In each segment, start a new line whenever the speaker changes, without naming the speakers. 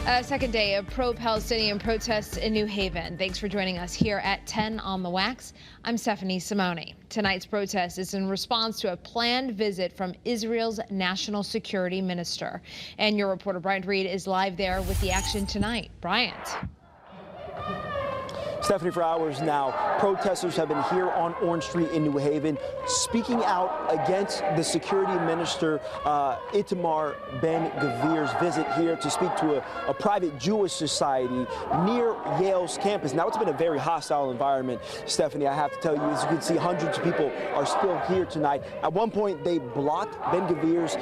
Second day of pro-Palestinian protests in New Haven. Thanks for joining us here at 10 on the Wax. I'm Stephanie Simone. Tonight's protest is in response to a planned visit from Israel's national security minister. And your reporter Bryant Reed is live there with the action tonight. Bryant.
Stephanie, for hours now, protesters have been here on Orange Street in New Haven speaking out against the security minister Itamar Ben-Gvir's visit here to speak to a private Jewish society near Yale's campus. Now, it's been a very hostile environment, Stephanie, I have to tell you. As you can see, hundreds of people are still here tonight. At one point, they blocked Ben-Gvir's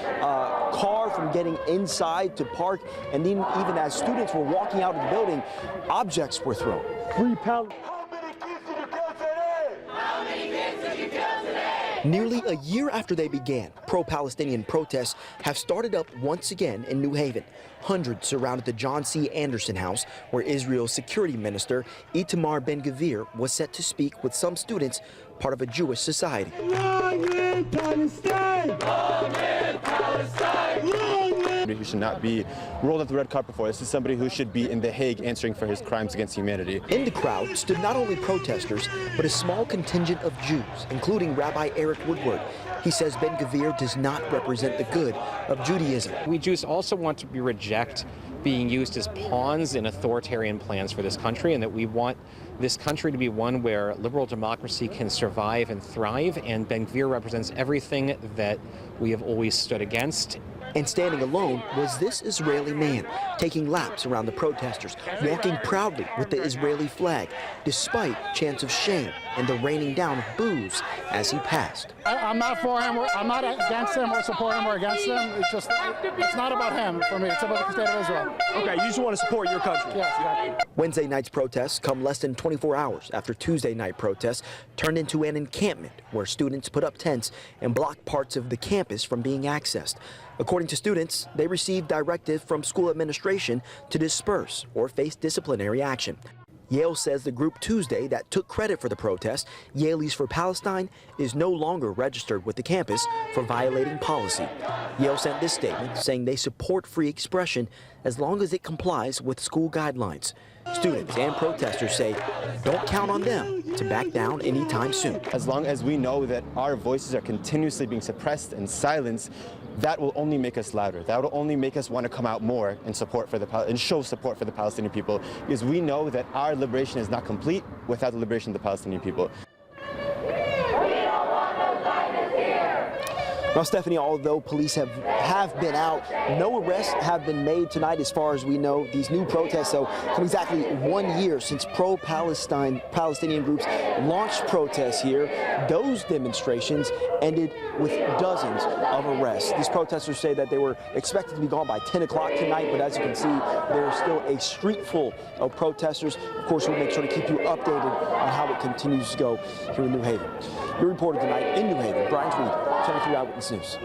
car from getting inside to park, and then even as students were walking out of the building, objects were thrown.
How many kids did you kill today? How many kids did you kill today?
Nearly a year after they began, pro-Palestinian protests have started up once again in New Haven. Hundreds surrounded the John C. Anderson house, where Israel's security minister Itamar Ben-Gvir was set to speak with some students, part of a Jewish society.
Long live Palestine! Long live Palestine! Long live!
He should not be rolled out the red carpet for. This is somebody who should be in The Hague answering for his crimes against humanity.
In the crowd stood not only protesters, but a small contingent of Jews, including Rabbi Eric Woodward. He says Ben-Gvir does not represent the good of Judaism.
We Jews also want to reject being used as pawns in authoritarian plans for this country, and that we want this country to be one where liberal democracy can survive and thrive, and Ben-Gvir represents everything that we have always stood against.
And standing alone was this Israeli man, taking laps around the protesters, walking proudly with the Israeli flag, despite chants of shame and the raining down of boos as he passed.
I'm not for him, I'm not against him or support him or against him. It's not about him for me, it's about the state of Israel.
Okay, you just want to support your country.
Yes, exactly.
Wednesday night's protests come less than 24 hours after Tuesday night protests turned into an encampment where students put up tents and blocked parts of the campus from being accessed. According to students, they received directive from school administration to disperse or face disciplinary action. Yale says the group Tuesday that took credit for the protest, Yale's for Palestine, is no longer registered with the campus for violating policy. Yale sent this statement saying they support free expression as long as it complies with school guidelines. Students and protesters say don't count on them to back down anytime soon.
As long as we know that our voices are continuously being suppressed and silenced, that will only make us louder. That will only make us want to come out more and show support for the Palestinian people, because we know that our liberation is not complete without the liberation of the Palestinian people.
Now, Stephanie, although police have been out, no arrests have been made tonight as far as we know. These new protests, though, come exactly 1 year since Palestinian groups launched protests here. Those demonstrations ended with dozens of arrests. These protesters say that they were expected to be gone by 10 o'clock tonight, but as you can see, there is still a street full of protesters. Of course, we'll make sure to keep you updated on how it continues to go here in New Haven. Your reporter tonight in New Haven, Bryant Reed, 23 Eyewitness News.